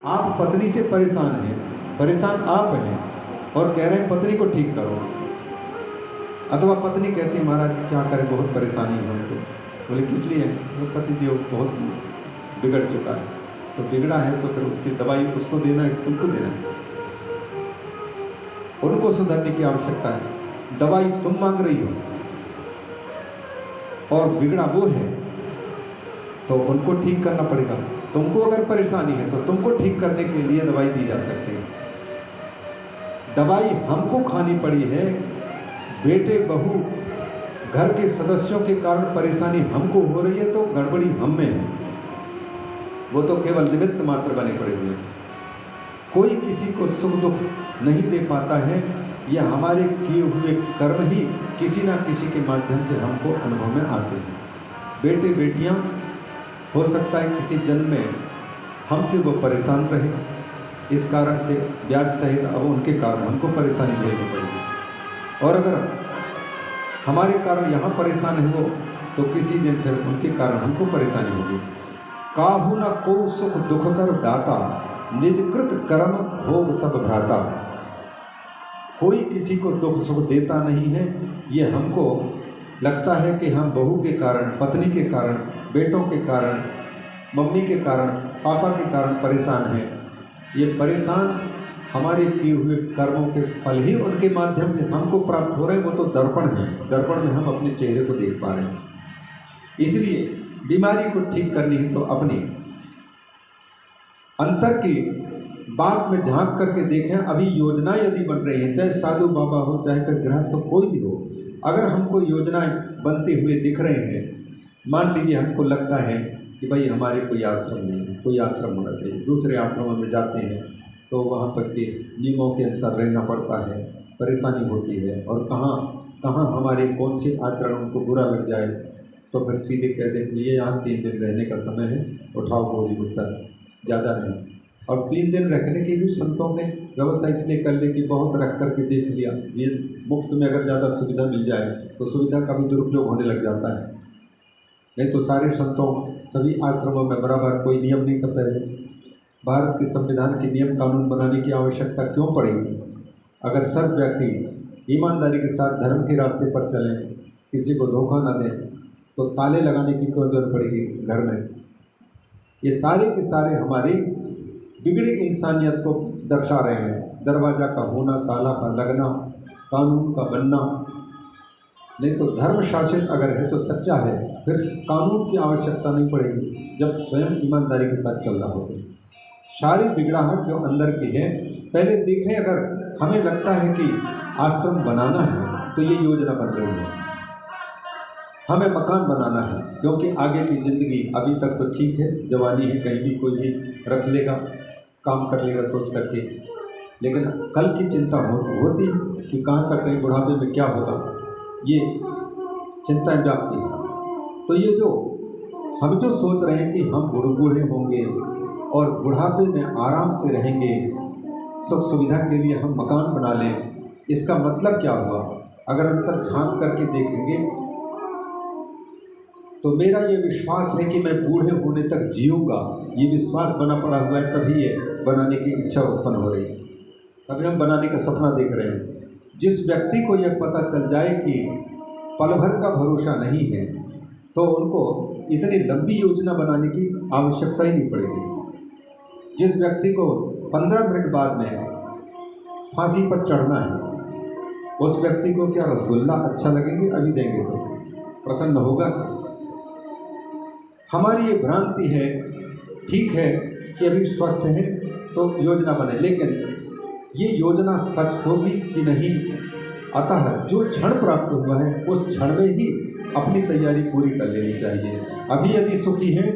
आप पत्नी से परेशान हैं, परेशान आप हैं और कह रहे हैं पत्नी को ठीक करो, अथवा पत्नी कहती महाराज क्या करें बहुत परेशानी है हमको। बोले किस लिए? वो पति देव बहुत बिगड़ चुका है। तो बिगड़ा है तो फिर उसकी दवाई उसको देना है, तुमको देना है। उनको सुधरने की आवश्यकता है, दवाई तुम मांग रही हो और बिगड़ा वो है तो उनको ठीक करना पड़ेगा। तुमको अगर परेशानी है तो तुमको ठीक करने के लिए दवाई दी जा सकती है। दवाई हमको खानी पड़ी है, बेटे बहू घर के सदस्यों के कारण परेशानी हमको हो रही है तो गड़बड़ी हम में है, वो तो केवल निमित्त मात्र बने पड़े हुए हैं। कोई किसी को सुख दुख नहीं दे पाता है, यह हमारे किए हुए कर्म ही किसी ना किसी के माध्यम से हमको अनुभव में आते हैं। बेटे बेटियां हो सकता है किसी जन्म में हमसे वो परेशान रहे, इस कारण से ब्याज सहित अब उनके कारण हमको परेशानी झेलनी पड़ेगी। और अगर हमारे कारण यहाँ परेशान है वो तो किसी दिन फिर उनके कारण हमको परेशानी होगी। काहू न को सुख दुख कर दाता, निजकृत कर्म भोग सब भ्राता। कोई किसी को दुख सुख देता नहीं है। ये हमको लगता है कि हम बहू के कारण, पत्नी के कारण, बेटों के कारण, मम्मी के कारण, पापा के कारण परेशान हैं। ये परेशान हमारे किए हुए कर्मों के फल ही उनके माध्यम से हमको प्राप्त हो रहे हैं। वो तो दर्पण है, दर्पण में हम अपने चेहरे को देख पा रहे हैं। इसलिए बीमारी को ठीक करनी है तो अपनी अंतर की बात में झांक करके देखें। अभी योजना यदि बन रही है, चाहे साधु बाबा हो चाहे फिर गृहस्थ हो, कोई भी हो, अगर हमको योजनाएं बनते हुए दिख रहे हैं, मान लीजिए हमको लगता है कि भाई हमारे कोई आश्रम नहीं है, कोई आश्रम होना चाहिए, दूसरे आश्रमों में जाते हैं तो वहाँ पर के नियमों के अनुसार रहना पड़ता है, परेशानी होती है, और कहाँ हमारे कौन से आचरण उनको बुरा लग जाए तो फिर सीधे कह दें ये यहाँ 3 दिन रहने का समय है, उठाओ बोली बिस्तर, ज़्यादा नहीं। और 3 दिन रखने की भी संतों ने व्यवस्था इसलिए कर ली कि बहुत रख करके देख लिया, ये मुफ्त में अगर ज़्यादा सुविधा मिल जाए तो सुविधा का भी दुरुपयोग होने लग जाता है। नहीं तो सारे संतों सभी आश्रमों में बराबर कोई नियम नहीं था पहले। भारत के संविधान के नियम कानून बनाने की आवश्यकता क्यों पड़ेगी? अगर सब व्यक्ति ईमानदारी के साथ धर्म के रास्ते पर चलें, किसी को धोखा न दें, तो ताले लगाने की क्यों जरूरत पड़ेगी घर में? ये सारे के सारे हमारी बिगड़ी इंसानियत को दर्शा रहे हैं। दरवाज़ा का होना, ताला का लगना, कानून का बनना। नहीं तो धर्म शासित अगर है तो सच्चा है, फिर कानून की आवश्यकता नहीं पड़ेगी जब स्वयं ईमानदारी के साथ चल रहा हो। तो सारी बिगड़ाहट जो अंदर की है पहले देखें। अगर हमें लगता है कि आश्रम बनाना है तो ये योजना बन रही है, हमें मकान बनाना है क्योंकि आगे की ज़िंदगी अभी तक तो ठीक है, जवानी है, कहीं भी कोई भी रख लेगा, काम कर लेगा सोच करके, लेकिन कल की चिंता होती कि कहाँ तक कहीं बुढ़ापे में क्या होगा, ये चिंताएं व्याप्ति है। तो ये जो हम जो सोच रहे हैं कि हम बूढ़े होंगे और बुढ़ापे में आराम से रहेंगे, सुख सुविधा के लिए हम मकान बना लें, इसका मतलब क्या हुआ? अगर अंतर झांक करके देखेंगे तो मेरा ये विश्वास है कि मैं बूढ़े होने तक जीऊँगा, ये विश्वास बना पड़ा हुआ है, तभी ये बनाने की इच्छा उत्पन्न हो रही है, तभी हम बनाने का सपना देख रहे हैं। जिस व्यक्ति को यह पता चल जाए कि पल भर का भरोसा नहीं है तो उनको इतनी लंबी योजना बनाने की आवश्यकता ही नहीं पड़ेगी। जिस व्यक्ति को 15 मिनट बाद में फांसी पर चढ़ना है, उस व्यक्ति को क्या रसगुल्ला अच्छा लगेंगे? अभी देंगे तो प्रसन्न होगा? हमारी ये भ्रांति है। ठीक है कि अभी स्वस्थ हैं तो योजना बने, लेकिन ये योजना सच होगी कि नहीं? अतः जो क्षण प्राप्त हुआ है उस क्षण में ही अपनी तैयारी पूरी कर लेनी चाहिए। अभी यदि सुखी हैं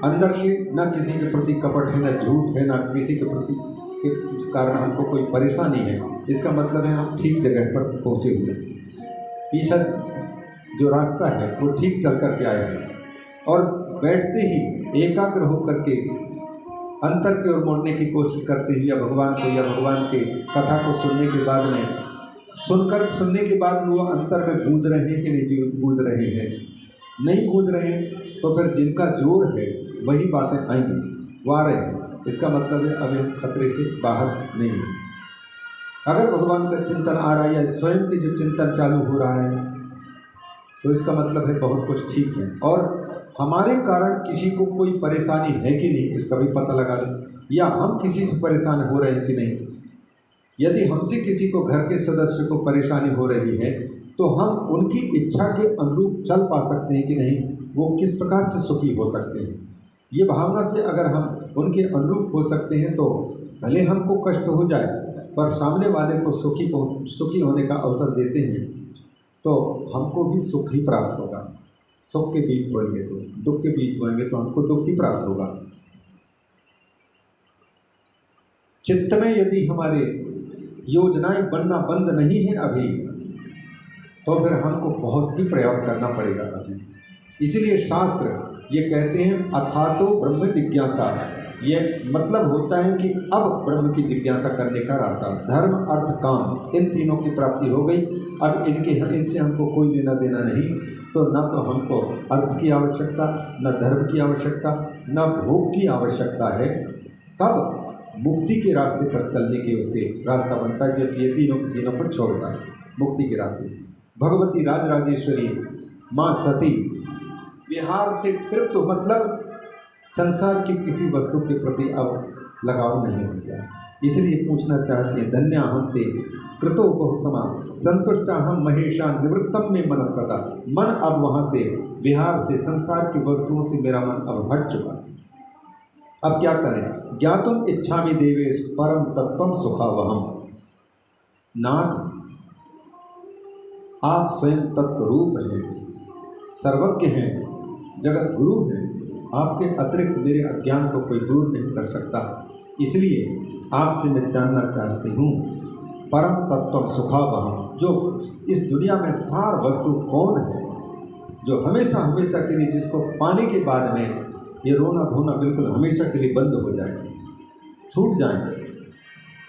अंदर से, न किसी के प्रति कपट है, न झूठ है, न किसी के प्रति के कारण हमको कोई परेशानी है, इसका मतलब है हम ठीक जगह पर पहुँचे हुए, पीछा जो रास्ता है वो ठीक चल कर के आए हैं। और बैठते ही एकाग्र होकर के अंतर की ओर मोड़ने की कोशिश करते हैं, या भगवान को या भगवान के कथा को सुनने के बाद में सुनने के बाद वो अंतर में गूंज रहे हैं कि नहीं गूंज रहे हैं? नहीं गूंज रहे हैं तो फिर जिनका जोर है वही बातें आएंगी, वो आ रहे हैं। इसका मतलब है अभी हम खतरे से बाहर नहीं हैं। अगर भगवान का चिंतन आ रहा है या स्वयं के जो चिंतन चालू हो रहा है तो इसका मतलब है बहुत कुछ ठीक है, और हमारे कारण किसी को कोई परेशानी है कि नहीं इसका भी पता लगा लें, या हम किसी से परेशान हो रहे हैं कि नहीं। यदि हमसे किसी को घर के सदस्य को परेशानी हो रही है तो हम उनकी इच्छा के अनुरूप चल पा सकते हैं कि नहीं, वो किस प्रकार से सुखी हो सकते हैं। ये भावना से अगर हम उनके अनुरूप हो सकते हैं तो भले हमको कष्ट हो जाए पर सामने वाले को सुखी होने का अवसर देते हैं तो हमको भी सुख ही प्राप्त होगा। सुख के बीच बोएंगे तो दुख के बीच बोएंगे तो हमको दुख ही प्राप्त होगा। चित्त में यदि हमारे योजनाएं बनना बंद नहीं है अभी तो फिर हमको बहुत ही प्रयास करना पड़ेगा अभी। इसीलिए शास्त्र ये कहते हैं अथातो ब्रह्म जिज्ञासा। ये मतलब होता है कि अब ब्रह्म की जिज्ञासा करने का रास्ता, धर्म अर्थ काम इन तीनों की प्राप्ति हो गई। अब इनसे हमको कोई लेना देना नहीं, तो न तो हमको अर्थ की आवश्यकता, न धर्म की आवश्यकता, न भोग की आवश्यकता है। तब मुक्ति के रास्ते पर चलने के उसके रास्ता बनता है, जब ये तीनों पर छोड़ता है मुक्ति के रास्ते। भगवती राजराजेश्वरी माँ सती विहार से तृप्त, मतलब संसार की किसी वस्तु के प्रति अब लगाव नहीं हो गया। इसलिए पूछना चाहते हैं धन्या हम ते कृतो बहुसमा संतुष्टा हम महेशा निवृत्तम में मनस्तता। मन अब वहाँ से विहार से संसार की वस्तुओं से मेरा मन अब हट चुका है। अब क्या करें? ज्ञातुम इच्छामि देवेश परम तत्वम सुखावहम। नाथ, आप स्वयं तत्व रूप हैं, सर्वज्ञ हैं, जगत गुरु हैं। आपके अतिरिक्त मेरे अज्ञान को कोई दूर नहीं कर सकता। इसलिए आपसे मैं जानना चाहती हूँ परम तत्व सुखावहम, जो इस दुनिया में सार वस्तु कौन है, जो हमेशा हमेशा के लिए, जिसको पाने के बाद में ये रोना धोना बिल्कुल हमेशा के लिए बंद हो जाए, छूट जाए,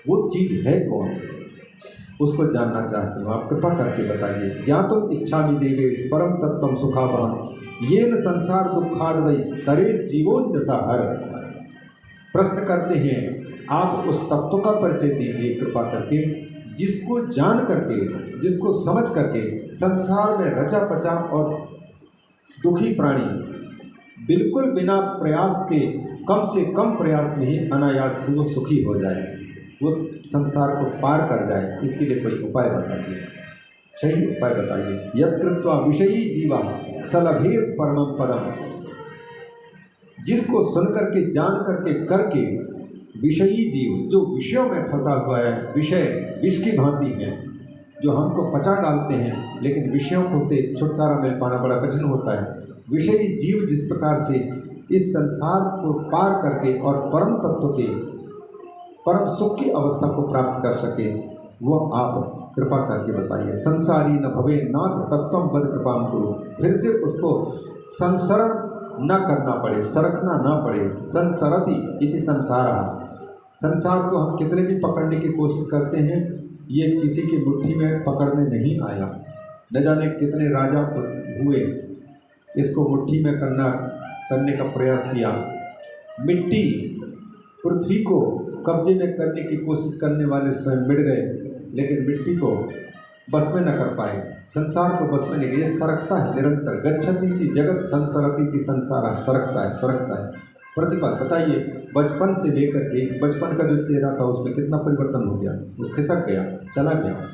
वो चीज़ है कौन, उसको जानना चाहती हूँ। आप कृपा करके बताइए। ज्ञातुम इच्छामि देवेश परम तत्वम सुखावहम येन संसार दुखाद्वै करे जीवोन जसा हर। प्रश्न करते हैं, आप उस तत्व का परिचय दीजिए कृपा करके, जिसको जान करके, जिसको समझ करके संसार में रचा पचा और दुखी प्राणी बिल्कुल बिना प्रयास के, कम से कम प्रयास में ही अनायास वो सुखी हो जाए, वो संसार को पार कर जाए। इसके लिए कोई उपाय बताइए, सही उपाय बताइए। यत् कृत्वा विषयी जीवा सलभेत परमं पदम। जिसको सुन करके, जान करके, करके विषयी जीव, जो विषयों में फंसा हुआ है, विषय विष की भांति हैं, जो हमको पचा डालते हैं, लेकिन विषयों को से छुटकारा मिल पाना बड़ा कठिन होता है। विषयी जीव जिस प्रकार से इस संसार को पार करके और परम तत्व के, परम सुख की अवस्था को प्राप्त कर सके, वो आप कृपा करके बताइए। संसारी न भवे नाथ तत्वम पद कृपाम करो। फिर से उसको संसरण न करना पड़े, सरकना न पड़े। संसरति इति संसारा। संसार को हम कितने भी पकड़ने की कोशिश करते हैं, ये किसी की मुट्ठी में पकड़ने नहीं आया। न जाने कितने राजा हुए, इसको मुट्ठी में करने का प्रयास किया। मिट्टी, पृथ्वी को कब्जे में करने की कोशिश करने वाले स्वयं मिट गए, लेकिन मिट्टी को बस में न कर पाए, संसार को बस में नहीं। ये सरकता है निरंतर। गच्छति थी जगत संसरती थी संसार, सरकता है, सरकता है। प्रतिपल बताइए, बचपन से लेकर के, बचपन का जो चेहरा था उसमें कितना परिवर्तन हो गया, वो खिसक गया, चला गया।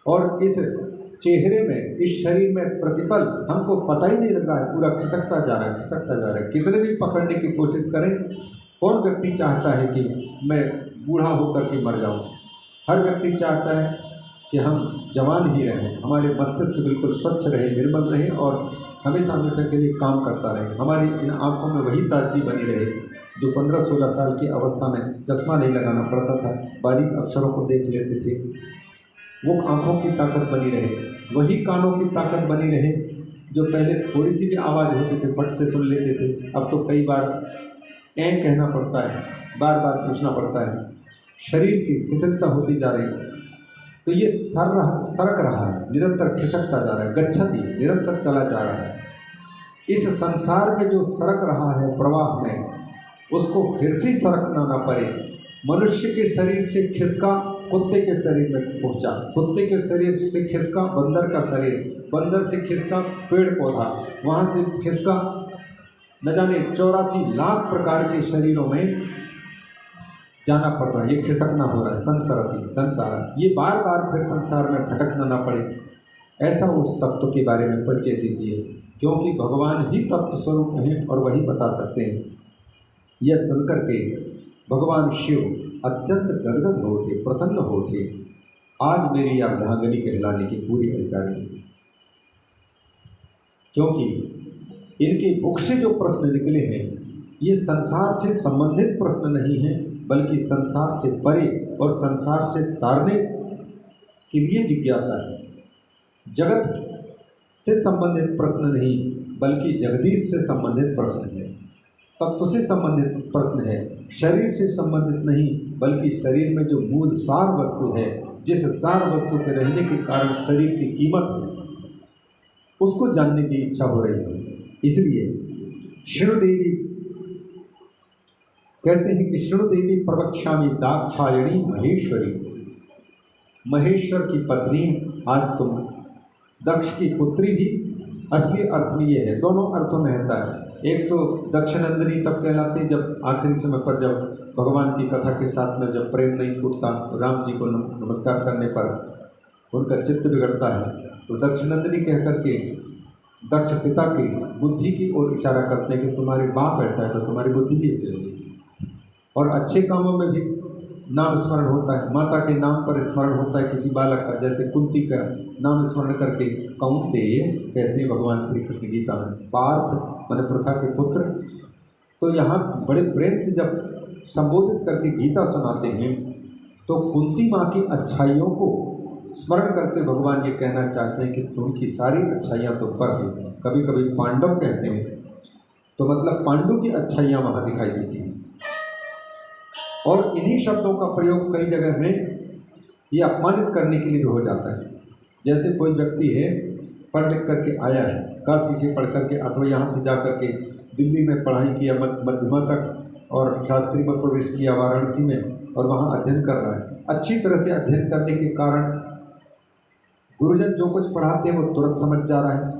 और इस चेहरे में, इस शरीर में प्रतिपल हमको पता ही नहीं लग रहा है, पूरा खिसकता जा रहा है, खिसकता जा रहा है। कितने भी पकड़ने की कोशिश करें, कौन व्यक्ति चाहता है कि मैं बूढ़ा होकर के मर जाऊं? हर व्यक्ति चाहता है कि हम जवान ही रहें, हमारे मस्तिष्क बिल्कुल स्वच्छ रहे, निर्मल रहे और हमेशा हमेशा के लिए काम करता रहे। हमारी इन आँखों में वही ताजगी बनी रहे जो 15-16 साल की अवस्था में चश्मा नहीं लगाना पड़ता था, बारीक अक्षरों को देख लेते थे। वो आँखों की ताकत बनी रहे, वही कानों की ताकत बनी रहे जो पहले थोड़ी सी भी आवाज़ होती थी फट से सुन लेते थे। अब तो कई बार कहना पड़ता है, बार बार पूछना पड़ता है। शरीर की शिथिलता होती जा रही है, तो ये सरक रहा है, निरंतर खिसकता जा रहा है, गच्छति निरंतर चला जा रहा है। इस संसार में जो सरक रहा है प्रवाह में, उसको फिर से सरकना ना पड़े। मनुष्य के शरीर से खिसका कुत्ते के शरीर में पहुंचा, कुत्ते के शरीर से खिसका बंदर का शरीर, बंदर से खिसका पेड़ पौधा, वहाँ से खिसका न जाने 84 लाख प्रकार के शरीरों में जाना पड़ रहा है। ये खिसकना हो रहा है, संसार, ये बार बार फिर संसार में भटकना ना पड़े, ऐसा उस तत्व के बारे में परिचय दीजिए, क्योंकि भगवान ही तत्व स्वरूप हैं और वही बता सकते हैं। यह सुनकर के भगवान शिव अत्यंत गदगद हो उठे, प्रसन्न हो उठे। आज मेरी अर्धांगिनी कहलाने की पूरी अधिकारी है, क्योंकि इनके मुख से जो प्रश्न निकले हैं ये संसार से संबंधित प्रश्न नहीं हैं, बल्कि संसार से परे और संसार से तारने के लिए जिज्ञासा है। जगत से संबंधित प्रश्न नहीं, बल्कि जगदीश से संबंधित प्रश्न है। तत्व से संबंधित प्रश्न है, शरीर से संबंधित नहीं, बल्कि शरीर में जो मूल सार वस्तु है, जिस सार वस्तु के रहने के कारण शरीर की कीमत है, उसको जानने की इच्छा हो रही है। इसलिए शृणुदेवी कहते हैं कि शृणुदेवी प्रवक्ष्यामि दाक्षायणी महेश्वरी, महेश्वर की पत्नी आज तुम, दक्ष की पुत्री भी असली अर्थ में ये है, दोनों अर्थों में रहता है। एक तो दक्षनंदिनी तब कहलाती जब आखिरी समय पर जब भगवान की कथा के साथ में जब प्रेम नहीं फूटता, राम जी को नमस्कार करने पर उनका चित्त बिगड़ता है, तो दक्षनंदिनी कह करके दक्ष पिता की बुद्धि की ओर इशारा करते हैं कि तुम्हारे बाप ऐसा है तो तुम्हारी बुद्धि भी ऐसी होगी। और अच्छे कामों में भी नाम स्मरण होता है, माता के नाम पर स्मरण होता है किसी बालक का, जैसे कुंती का नाम स्मरण करके कौंतेय कहते हैं भगवान श्री कृष्ण गीता में, पार्थ माने प्रथा के पुत्र। तो यहाँ बड़े प्रेम से जब संबोधित करके गीता सुनाते हैं तो कुंती माँ की अच्छाइयों को स्मरण करते भगवान ये कहना चाहते हैं कि तुमकी सारी अच्छाइयाँ तो पर हैं। कभी कभी पांडव कहते हैं तो मतलब पांडु की अच्छाइयाँ वहाँ दिखाई देती हैं। और इन्हीं शब्दों का प्रयोग कई जगह में ये अपमानित करने के लिए भी हो जाता है। जैसे कोई व्यक्ति है, पढ़ लिख करके आया है, काशी से पढ़ करके अथवा यहाँ से जा करके दिल्ली में पढ़ाई किया मध्यमा तक और शास्त्री में प्रवेश किया वाराणसी में, और वहाँ अध्ययन कर रहा है। अच्छी तरह से अध्ययन करने के कारण गुरुजन जो कुछ पढ़ाते हैं वो तुरंत समझ जा रहा है,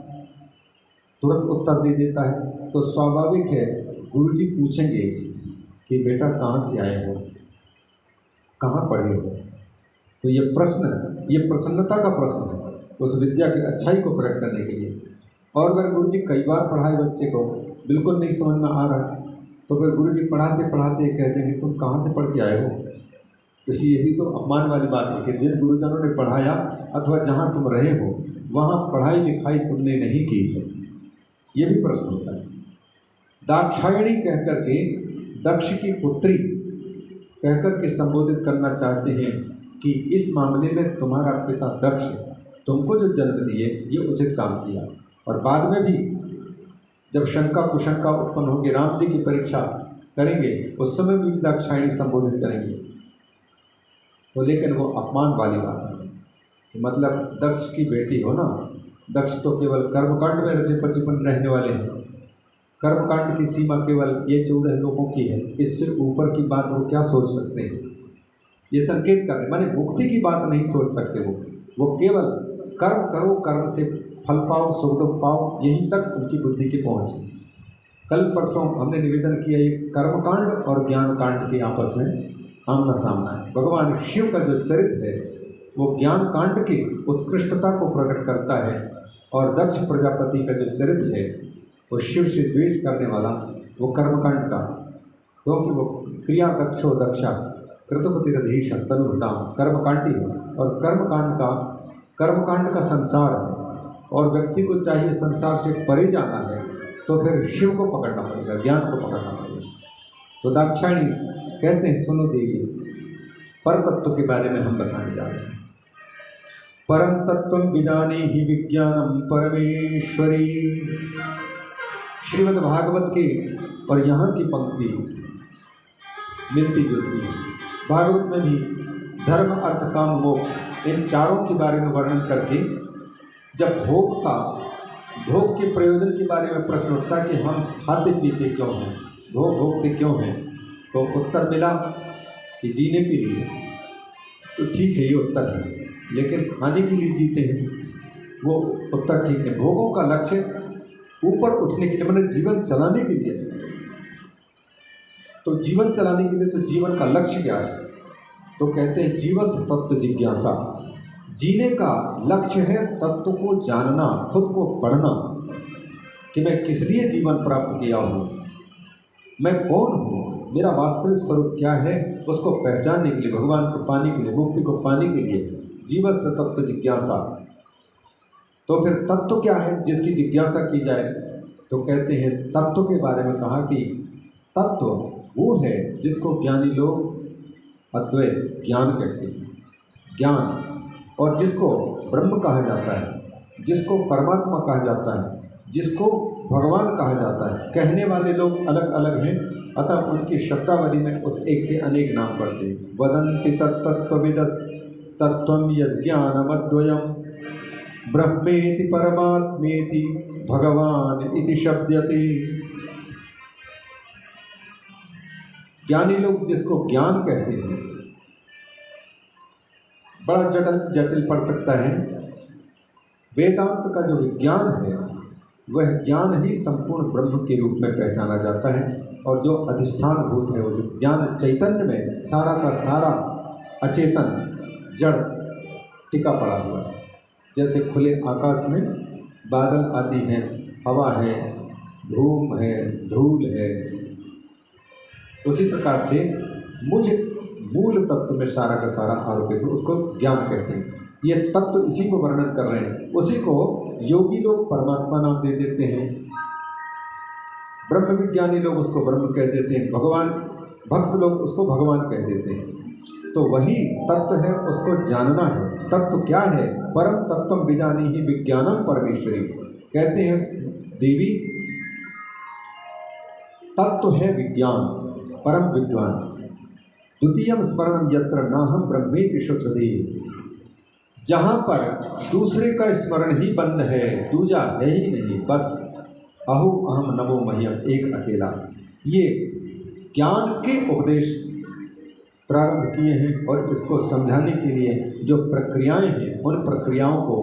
तुरंत उत्तर दे देता है। तो स्वाभाविक है गुरुजी पूछेंगे कि बेटा कहाँ से आए हो, कहाँ पढ़े हो। तो ये प्रश्न, ये प्रसन्नता का प्रश्न है उस विद्या की अच्छाई को प्रकट करने के लिए। और अगर गुरुजी कई बार पढ़ाए बच्चे को बिल्कुल नहीं समझ में आ रहा है, तो फिर गुरुजी पढ़ाते पढ़ाते कहते हैं कि तुम कहाँ से पढ़ के आए हो। तो ये भी तो अपमान वाली बात है कि जिन गुरुजनों ने पढ़ाया अथवा जहाँ तुम रहे हो वहाँ पढ़ाई लिखाई तुमने नहीं की है, ये भी प्रश्न होता है। दाक्षायणी कह करके दक्ष की पुत्री कहकर के संबोधित करना चाहते हैं कि इस मामले में तुम्हारा पिता दक्ष तुमको जो जन्म दिए ये उचित काम किया। और बाद में भी जब शंका कुशंका उत्पन्न होगी, राम जी की परीक्षा करेंगे, उस समय भी दाक्षायणी संबोधित करेंगे। तो लेकिन वो अपमान वाली बात है कि मतलब दक्ष की बेटी हो ना, दक्ष तो केवल कर्मकांड में रचे पचिपन रहने वाले हैं। कर्मकांड की सीमा केवल ये 14 लोगों की है, इससे ऊपर की बात वो क्या सोच सकते हैं। ये संकेत कर रहे माने मुक्ति की बात नहीं सोच सकते वो केवल कर्म करो, कर्म से फल पाओ, सुख दुख पाओ, यहीं तक उनकी बुद्धि की पहुँच है। कल परसों हमने निवेदन किया ये कर्मकांड और ज्ञान कांड के आपस में आमना सामना है। भगवान शिव का जो चरित्र है वो ज्ञान कांड की उत्कृष्टता को प्रकट करता है, और दक्ष प्रजापति का जो चरित्र है वो शिव से द्वेष करने वाला वो कर्मकांड का, क्योंकि वो क्रिया दक्षो दक्षा कृतपतिरधीश तनुभृता कर्मकांडी है। और कर्मकांड का संसार है, और व्यक्ति को चाहिए संसार से परे जाना है तो फिर शिव को पकड़ना पड़ेगा, ज्ञान को पकड़ना पड़ेगा। तो दाक्षायणी कहते हैं सुनो देवी, पर तत्व के बारे में हम बताने जा रहे हैं। परम तत्व विजाने ही विज्ञानम परमेश्वरी, श्रीमद् भागवत की और यहाँ की पंक्ति मिलती जुलती है। भागवत में भी धर्म अर्थ काम मोक्ष इन चारों के बारे में वर्णन करके जब भोग के प्रयोजन के बारे में प्रश्न उठता कि हम खाते पीते क्यों हैं, भोग भोगते क्यों हैं? तो उत्तर मिला कि जीने के लिए। तो ठीक है, ये उत्तर है, लेकिन खाने के लिए जीते हैं वो उत्तर ठीक है। भोगों का लक्ष्य ऊपर उठने के लिए, मतलब जीवन चलाने के लिए। तो जीवन चलाने के लिए तो जीवन का लक्ष्य क्या है? तो कहते हैं जीवस तत्व जिज्ञासा। जीने का लक्ष्य है तत्व को जानना, खुद को पढ़ना कि मैं किस लिए जीवन प्राप्त किया हूँ, मैं कौन हूँ, मेरा वास्तविक स्वरूप क्या है, उसको पहचानने के लिए, भगवान को पाने के लिए, मुक्ति को पाने के लिए जीवस तत्व जिज्ञासा। तो फिर तत्व क्या है जिसकी जिज्ञासा की जाए? तो कहते हैं तत्व के बारे में कहा कि तत्व वो है जिसको ज्ञानी लोग अद्वैत ज्ञान कहते हैं, ज्ञान, और जिसको ब्रह्म कहा जाता है, जिसको परमात्मा कहा जाता है, जिसको भगवान कहा जाता है। कहने वाले लोग अलग अलग हैं, अतः उनकी शब्दावली में उस एक के अनेक नाम पड़ते हैं। वदन्ति तत्तत्त्वविदस् तत्त्वं यज्ञानमद्वयम् ब्रह्मेति परमात्मेति भगवान इति शब्दयते। ज्ञानी लोग जिसको ज्ञान कहते हैं, बड़ा जटिल पड़ सकता है। वेदांत का जो विज्ञान है वह ज्ञान ही संपूर्ण ब्रह्म के रूप में पहचाना जाता है, और जो अधिष्ठान भूत है उस ज्ञान चैतन्य में सारा का सारा अचेतन जड़ टिका पड़ा हुआ है। जैसे खुले आकाश में बादल आदि हैं, हवा है, धूम है, धूल है, उसी प्रकार से मुझे मूल तत्व में सारा का सारा आरोपित है, उसको ज्ञान कहते हैं। ये तत्व इसी को वर्णन कर रहे हैं, उसी को योगी लोग परमात्मा नाम दे देते हैं, ब्रह्म विज्ञानी लोग उसको ब्रह्म कह देते हैं, भगवान भक्त लोग उसको भगवान कह देते हैं। तो वही तत्व है, उसको जानना है। तत्व क्या है? परम तत्वम विजानी ही विज्ञानम परमेश्वरी। कहते हैं देवी तत्व है विज्ञान, परम विद्वान। द्वितीयम स्मरणम यत्र नाहम ब्रह्मेति शुद्धदेव। जहाँ पर दूसरे का स्मरण ही बंद है, दूजा है ही नहीं, बस अहो अहम नमो मह्यम, एक अकेला। ये ज्ञान के उपदेश प्रारंभ किए हैं, और इसको समझाने के लिए जो प्रक्रियाएं हैं उन प्रक्रियाओं को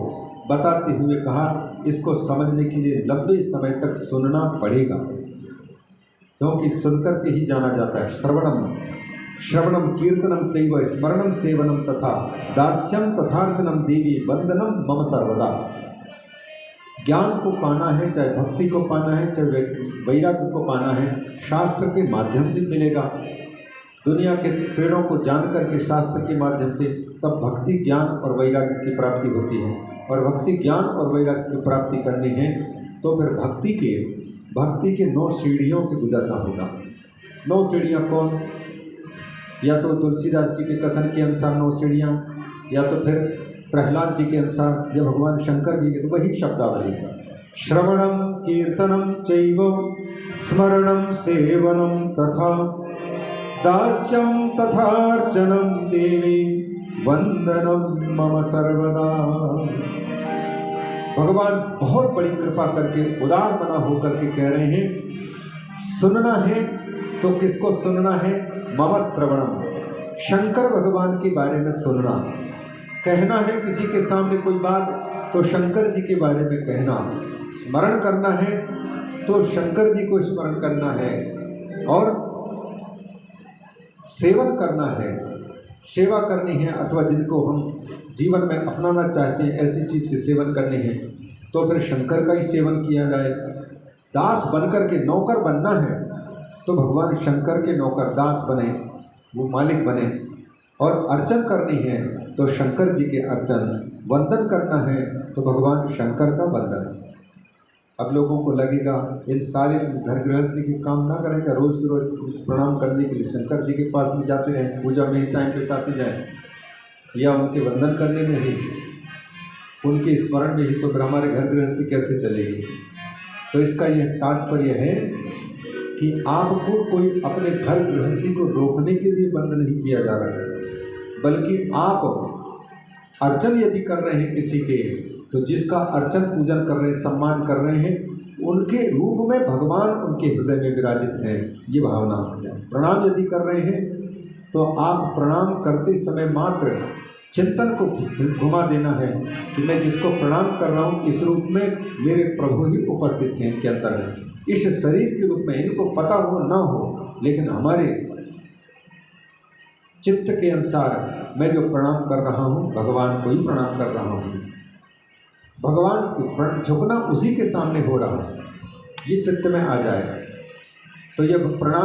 बताते हुए कहा इसको समझने के लिए लंबे समय तक सुनना पड़ेगा, क्योंकि सुनकर के ही जाना जाता है। श्रवणम कीर्तनम चैव स्मरणम सेवनम तथा दास्यम तथार्चनम देवी वंदनम मम सर्वदा। ज्ञान को पाना है, चाहे भक्ति को पाना है, चाहे वैराग्य को पाना है, शास्त्र के माध्यम से मिलेगा। दुनिया के पेड़ों को जान करके शास्त्र के माध्यम से तब भक्ति ज्ञान और वैराग्य की प्राप्ति होती है, और भक्ति ज्ञान और वैराग्य की प्राप्ति करनी है तो फिर भक्ति के 9 सीढ़ियों से गुजरना होगा। 9 सीढ़ियाँ कौन? या तो तुलसीदास जी के कथन के अनुसार 9 सीढ़ियाँ, या तो फिर प्रहलाद जी के अनुसार, या भगवान शंकर जी के, तो वही शब्दावली। श्रवणम कीर्तनम चैव स्मरणम सेवनम तथा दास्यम तथार्चनम देवी वंदनम मम सर्वदा। भगवान बहुत बड़ी कृपा करके उदार मना होकर के कह रहे हैं, सुनना है तो किसको सुनना है? मम श्रवणम, शंकर भगवान के बारे में सुनना। कहना है किसी के सामने कोई बात तो शंकर जी के बारे में कहना। स्मरण करना है तो शंकर जी को स्मरण करना है, और सेवन करना है, सेवा करनी है, अथवा जिनको हम जीवन में अपनाना चाहते हैं ऐसी चीज़ के सेवन करने हैं तो फिर शंकर का ही सेवन किया जाए। दास बनकर के नौकर बनना है तो भगवान शंकर के नौकर दास बने, वो मालिक बने, और अर्चन करनी है तो शंकर जी के अर्चन, वंदन करना है तो भगवान शंकर का वंदन। अब लोगों को लगेगा इन सारे घर गृहस्थी के काम ना करेंगे, रोज़ के रोज़ प्रणाम करने के लिए शंकर जी के पास में जाते रहें, पूजा में ही टाइम बिताते जाएं, या उनके वंदन करने में ही, उनके स्मरण में ही, तो फिर हमारे घर गृहस्थी कैसे चलेगी? तो इसका यह तात्पर्य है कि आपको कोई अपने घर गृहस्थी को रोकने के लिए बंद नहीं किया जा रहा है, बल्कि आप अर्चन यदि कर रहे हैं किसी के, तो जिसका अर्चन पूजन कर रहे हैं, सम्मान कर रहे हैं, उनके रूप में भगवान उनके हृदय में विराजित हैं, ये भावना हो जाए। प्रणाम यदि कर रहे हैं तो आप प्रणाम करते समय मात्र चिंतन को घुमा देना है कि मैं जिसको प्रणाम कर रहा हूँ इस रूप में मेरे प्रभु ही उपस्थित हैं इनके अंदर में, इस शरीर के रूप में। इनको पता हो ना हो, लेकिन हमारे चित्त के अनुसार मैं जो प्रणाम कर रहा हूँ भगवान को ही प्रणाम कर रहा हूँ, भगवान को झुकना उसी के सामने हो रहा है, ये चित्त में आ जाए तो जब प्रणाम